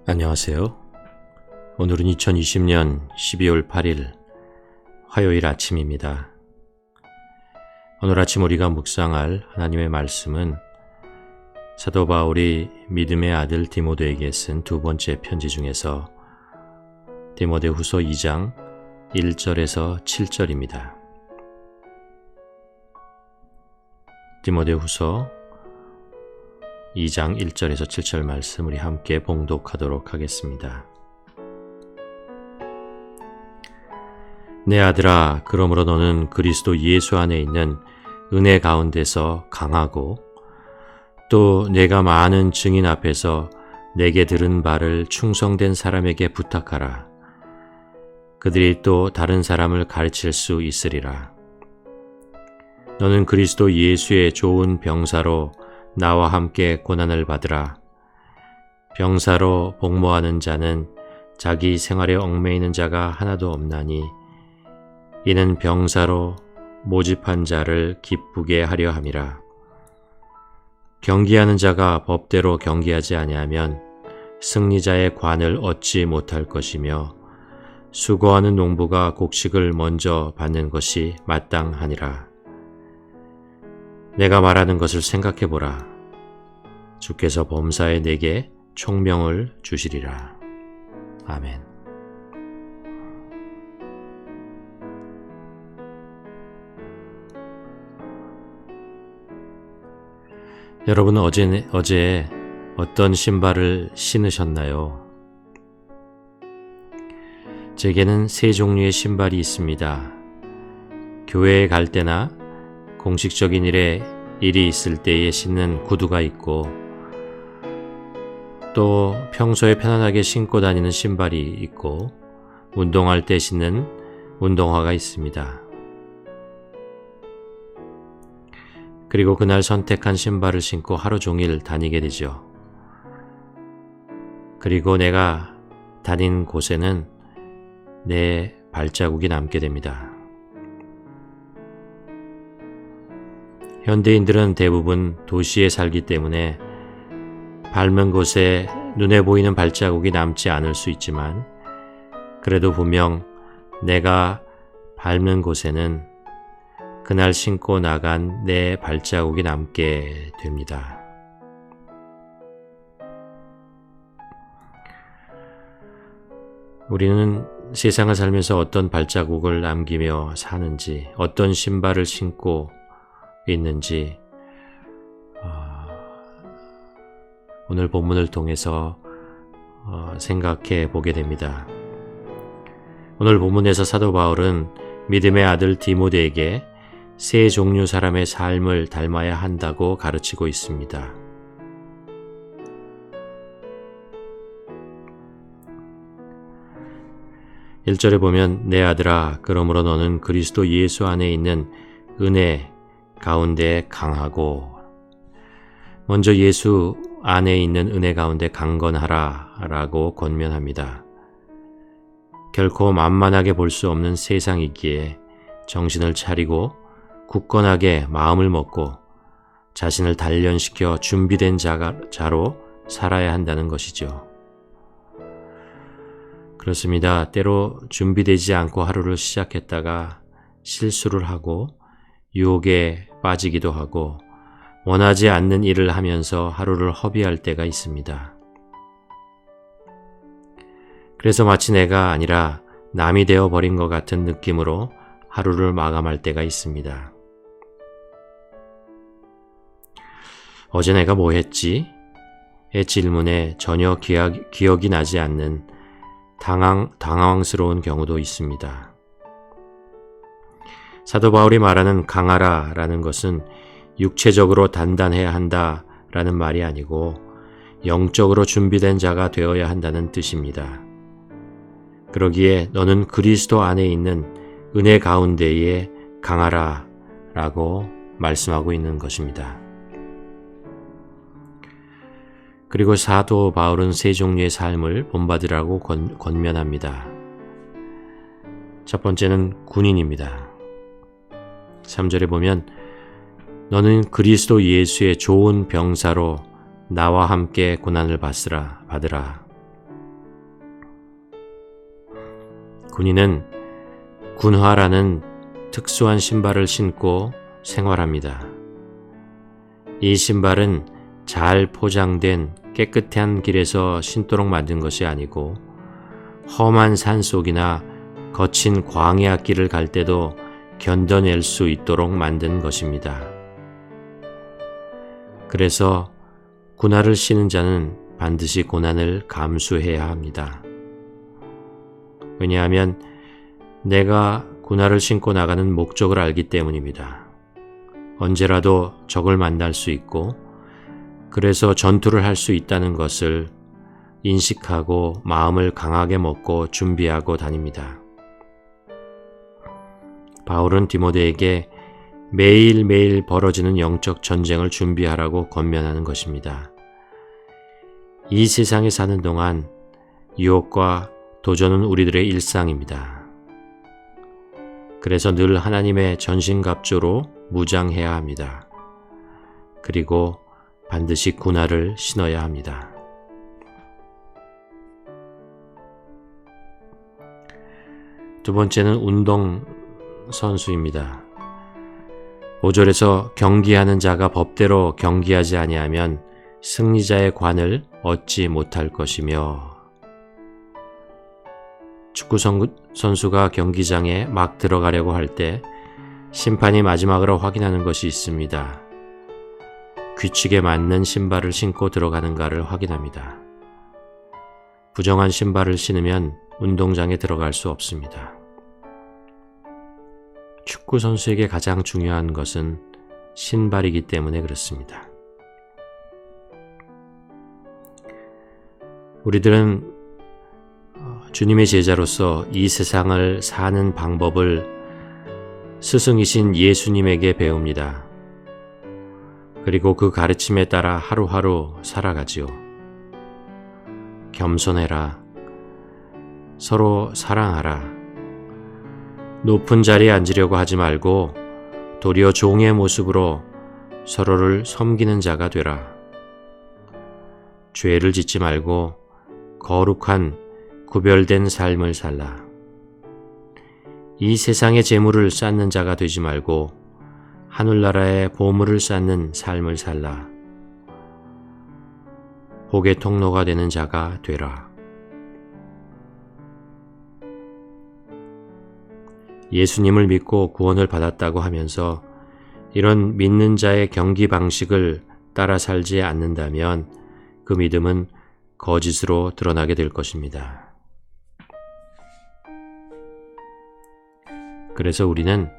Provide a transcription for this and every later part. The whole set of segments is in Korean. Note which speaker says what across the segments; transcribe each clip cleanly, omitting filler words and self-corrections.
Speaker 1: 안녕하세요. 오늘은 2020년 12월 8일 화요일 아침입니다. 오늘 아침 우리가 묵상할 하나님의 말씀은 사도 바울이 믿음의 아들 디모데에게 쓴 두 번째 편지 중에서 디모데후서 2장 1절에서 7절입니다. 디모데후서 2장 1절에서 7절 말씀 우리 함께 봉독하도록 하겠습니다. 내 아들아, 그러므로 너는 그리스도 예수 안에 있는 은혜 가운데서 강하고 또 내가 많은 증인 앞에서 내게 들은 바를 충성된 사람에게 부탁하라. 그들이 또 다른 사람을 가르칠 수 있으리라. 너는 그리스도 예수의 좋은 병사로 나와 함께 고난을 받으라. 병사로 복무하는 자는 자기 생활에 얽매이는 자가 하나도 없나니 이는 병사로 모집한 자를 기쁘게 하려 함이라. 경기하는 자가 법대로 경기하지 아니하면 승리자의 관을 얻지 못할 것이며 수고하는 농부가 곡식을 먼저 받는 것이 마땅하니라. 내가 말하는 것을 생각해보라. 주께서 범사에 내게 총명을 주시리라. 아멘. 여러분은 어제 어떤 신발을 신으셨나요? 제게는 세 종류의 신발이 있습니다. 교회에 갈 때나 공식적인 일이 있을 때에 신는 구두가 있고 또 평소에 편안하게 신고 다니는 신발이 있고 운동할 때 신는 운동화가 있습니다. 그리고 그날 선택한 신발을 신고 하루 종일 다니게 되죠. 그리고 내가 다닌 곳에는 내 발자국이 남게 됩니다. 현대인들은 대부분 도시에 살기 때문에 밟은 곳에 눈에 보이는 발자국이 남지 않을 수 있지만 그래도 분명 내가 밟는 곳에는 그날 신고 나간 내 발자국이 남게 됩니다. 우리는 세상을 살면서 어떤 발자국을 남기며 사는지, 어떤 신발을 신고 있는지 오늘 본문을 통해서 생각해 보게 됩니다. 오늘 본문에서 사도 바울은 믿음의 아들 디모데에게 세 종류 사람의 삶을 닮아야 한다고 가르치고 있습니다. (1절에) 보면 내 아들아, 그러므로 너는 그리스도 예수 안에 있는 은혜 가운데 강하고, 먼저 예수 안에 있는 은혜 가운데 강건하라 라고 권면합니다. 결코 만만하게 볼 수 없는 세상이기에 정신을 차리고 굳건하게 마음을 먹고 자신을 단련시켜 준비된 자로 살아야 한다는 것이죠. 그렇습니다. 때로 준비되지 않고 하루를 시작했다가 실수를 하고 유혹에 빠지기도 하고 원하지 않는 일을 하면서 하루를 허비할 때가 있습니다. 그래서 마치 내가 아니라 남이 되어버린 것 같은 느낌으로 하루를 마감할 때가 있습니다. 어제 내가 뭐 했지? 의 질문에 전혀 기억이 나지 않는 당황스러운 경우도 있습니다. 사도 바울이 말하는 강하라 라는 것은 육체적으로 단단해야 한다 라는 말이 아니고 영적으로 준비된 자가 되어야 한다는 뜻입니다. 그러기에 너는 그리스도 안에 있는 은혜 가운데에 강하라 라고 말씀하고 있는 것입니다. 그리고 사도 바울은 세 종류의 삶을 본받으라고 권면합니다. 첫 번째는 군인입니다. 3절에 보면 너는 그리스도 예수의 좋은 병사로 나와 함께 고난을 받으라. 군인은 군화라는 특수한 신발을 신고 생활합니다. 이 신발은 잘 포장된 깨끗한 길에서 신도록 만든 것이 아니고 험한 산속이나 거친 광야 길을 갈 때도 견뎌낼 수 있도록 만든 것입니다. 그래서 군화를 신은 자는 반드시 고난을 감수해야 합니다. 왜냐하면 내가 군화를 신고 나가는 목적을 알기 때문입니다. 언제라도 적을 만날 수 있고 그래서 전투를 할 수 있다는 것을 인식하고 마음을 강하게 먹고 준비하고 다닙니다. 바울은 디모데에게 매일매일 벌어지는 영적 전쟁을 준비하라고 권면하는 것입니다. 이 세상에 사는 동안 유혹과 도전은 우리들의 일상입니다. 그래서 늘 하나님의 전신갑주로 무장해야 합니다. 그리고 반드시 군화를 신어야 합니다. 두 번째는 운동선수입니다. 5절에서 경기하는 자가 법대로 경기하지 아니하면 승리자의 관을 얻지 못할 것이며, 축구 선수가 경기장에 막 들어가려고 할 때 심판이 마지막으로 확인하는 것이 있습니다. 규칙에 맞는 신발을 신고 들어가는가를 확인합니다. 부정한 신발을 신으면 운동장에 들어갈 수 없습니다. 축구 선수에게 가장 중요한 것은 신발이기 때문에 그렇습니다. 우리들은 주님의 제자로서 이 세상을 사는 방법을 스승이신 예수님에게 배웁니다. 그리고 그 가르침에 따라 하루하루 살아가지요. 겸손해라. 서로 사랑하라. 높은 자리에 앉으려고 하지 말고 도리어 종의 모습으로 서로를 섬기는 자가 되라. 죄를 짓지 말고 거룩한 구별된 삶을 살라. 이 세상의 재물을 쌓는 자가 되지 말고 하늘나라의 보물을 쌓는 삶을 살라. 복의 통로가 되는 자가 되라. 예수님을 믿고 구원을 받았다고 하면서 이런 믿는 자의 경기 방식을 따라 살지 않는다면 그 믿음은 거짓으로 드러나게 될 것입니다. 그래서 우리는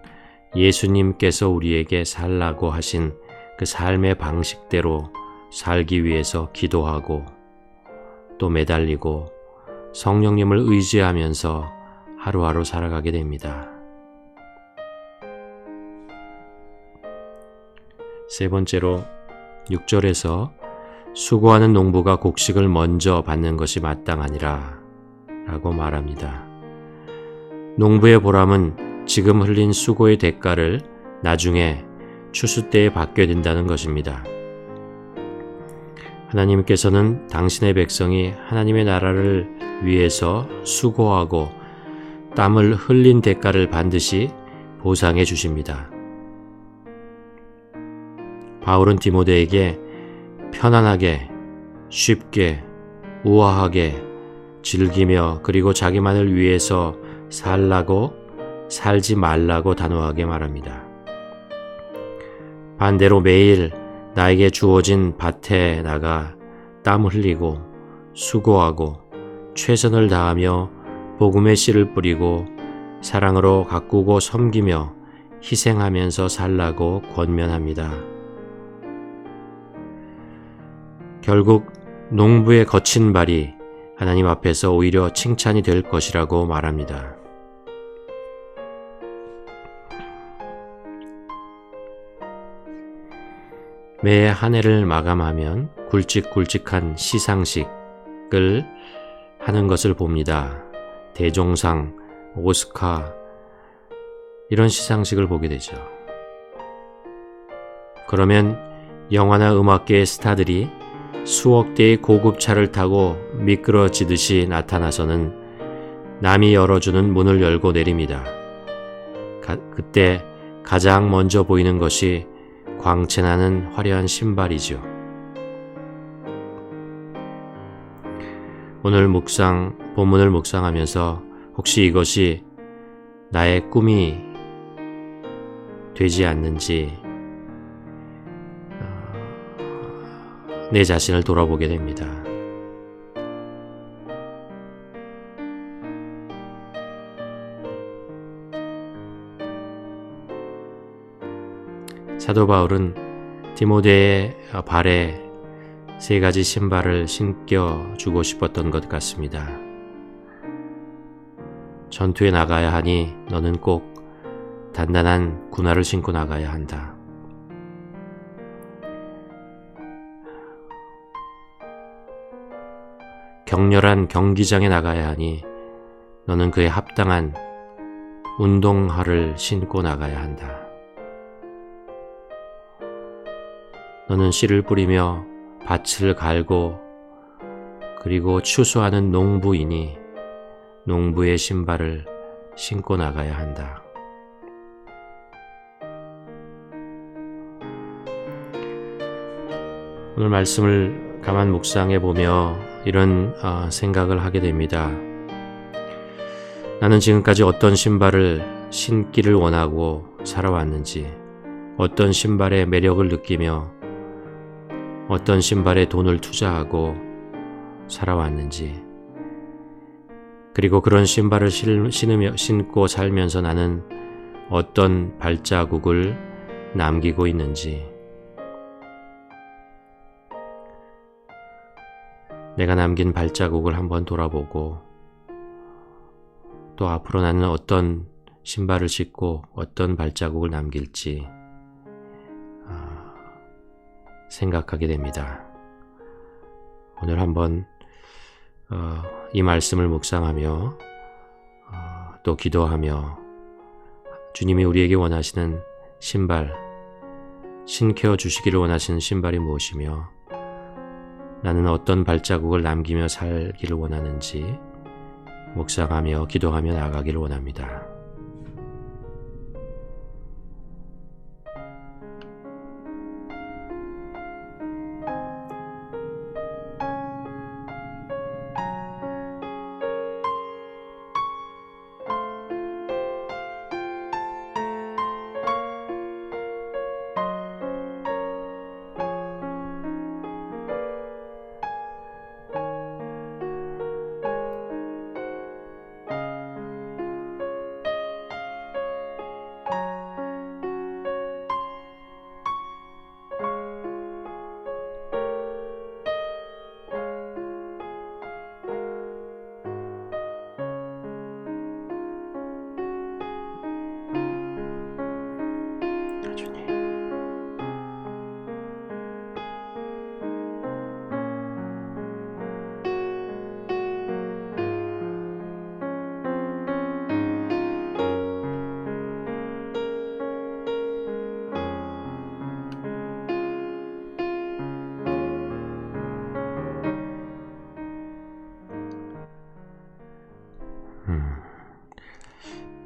Speaker 1: 예수님께서 우리에게 살라고 하신 그 삶의 방식대로 살기 위해서 기도하고 또 매달리고 성령님을 의지하면서 하루하루 살아가게 됩니다. 세 번째로 6절에서 수고하는 농부가 곡식을 먼저 받는 것이 마땅하니라 라고 말합니다. 농부의 보람은 지금 흘린 수고의 대가를 나중에 추수 때에 받게 된다는 것입니다. 하나님께서는 당신의 백성이 하나님의 나라를 위해서 수고하고 땀을 흘린 대가를 반드시 보상해 주십니다. 바울은 디모데에게 편안하게, 쉽게, 우아하게, 즐기며 그리고 자기만을 위해서 살지 말라고 단호하게 말합니다. 반대로 매일 나에게 주어진 밭에 나가 땀 흘리고 수고하고 최선을 다하며 복음의 씨를 뿌리고 사랑으로 가꾸고 섬기며 희생하면서 살라고 권면합니다. 결국 농부의 거친 발이 하나님 앞에서 오히려 칭찬이 될 것이라고 말합니다. 매 한 해를 마감하면 굵직굵직한 시상식을 하는 것을 봅니다. 대종상, 오스카 이런 시상식을 보게 되죠. 그러면 영화나 음악계의 스타들이 수억 대의 고급차를 타고 미끄러지듯이 나타나서는 남이 열어주는 문을 열고 내립니다. 그때 가장 먼저 보이는 것이 광채나는 화려한 신발이죠. 오늘 본문을 묵상하면서 혹시 이것이 나의 꿈이 되지 않는지 내 자신을 돌아보게 됩니다. 사도 바울은 디모데의 발에 3가지 신발을 신겨주고 싶었던 것 같습니다. 전투에 나가야 하니 너는 꼭 단단한 군화를 신고 나가야 한다. 격렬한 경기장에 나가야 하니 너는 그에 합당한 운동화를 신고 나가야 한다. 너는 씨를 뿌리며 밭을 갈고 그리고 추수하는 농부이니 농부의 신발을 신고 나가야 한다. 오늘 말씀을 가만 묵상해 보며 이런 생각을 하게 됩니다. 나는 지금까지 어떤 신발을 신기를 원하고 살아왔는지, 어떤 신발의 매력을 느끼며 어떤 신발에 돈을 투자하고 살아왔는지, 그리고 그런 신발을 신고 살면서 나는 어떤 발자국을 남기고 있는지, 내가 남긴 발자국을 한번 돌아보고 또 앞으로 나는 어떤 신발을 신고 어떤 발자국을 남길지 생각하게 됩니다. 오늘 한번 이 말씀을 묵상하며 또 기도하며 주님이 우리에게 원하시는 신발, 신겨 주시기를 원하시는 신발이 무엇이며 나는 어떤 발자국을 남기며 살기를 원하는지 묵상하며 기도하며 나아가기를 원합니다.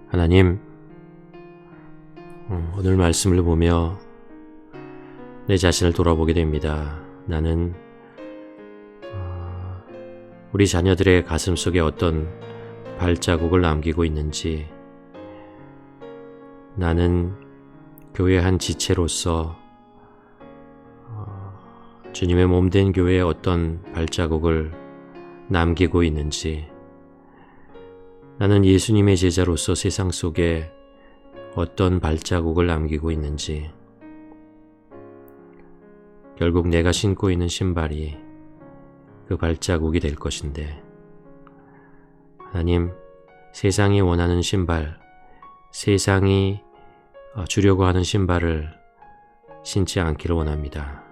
Speaker 1: 하나님, 오늘 말씀을 보며 내 자신을 돌아보게 됩니다. 나는 우리 자녀들의 가슴 속에 어떤 발자국을 남기고 있는지, 나는 교회 한 지체로서 주님의 몸된 교회에 어떤 발자국을 남기고 있는지, 나는 예수님의 제자로서 세상 속에 어떤 발자국을 남기고 있는지, 결국 내가 신고 있는 신발이 그 발자국이 될 것인데, 하나님, 세상이 원하는 신발, 세상이 주려고 하는 신발을 신지 않기를 원합니다.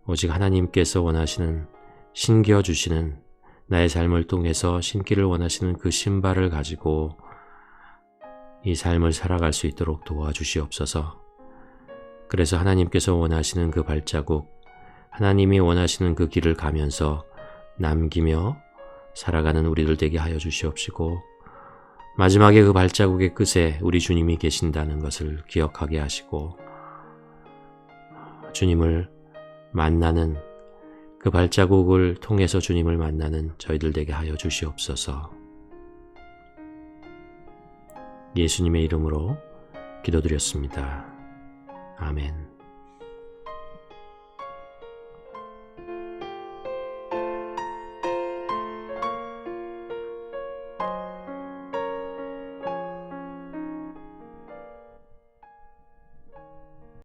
Speaker 1: 오직 하나님께서 원하시는, 신겨주시는, 나의 삶을 통해서 신기를 원하시는 그 신발을 가지고 이 삶을 살아갈 수 있도록 도와주시옵소서. 그래서 하나님께서 원하시는 그 발자국, 하나님이 원하시는 그 길을 가면서 남기며 살아가는 우리들 되게 하여 주시옵시고 마지막에 그 발자국의 끝에 우리 주님이 계신다는 것을 기억하게 하시고 주님을 만나는 그 발자국을 통해서 주님을 만나는 저희들 되게 하여 주시옵소서. 예수님의 이름으로 기도드렸습니다. 아멘.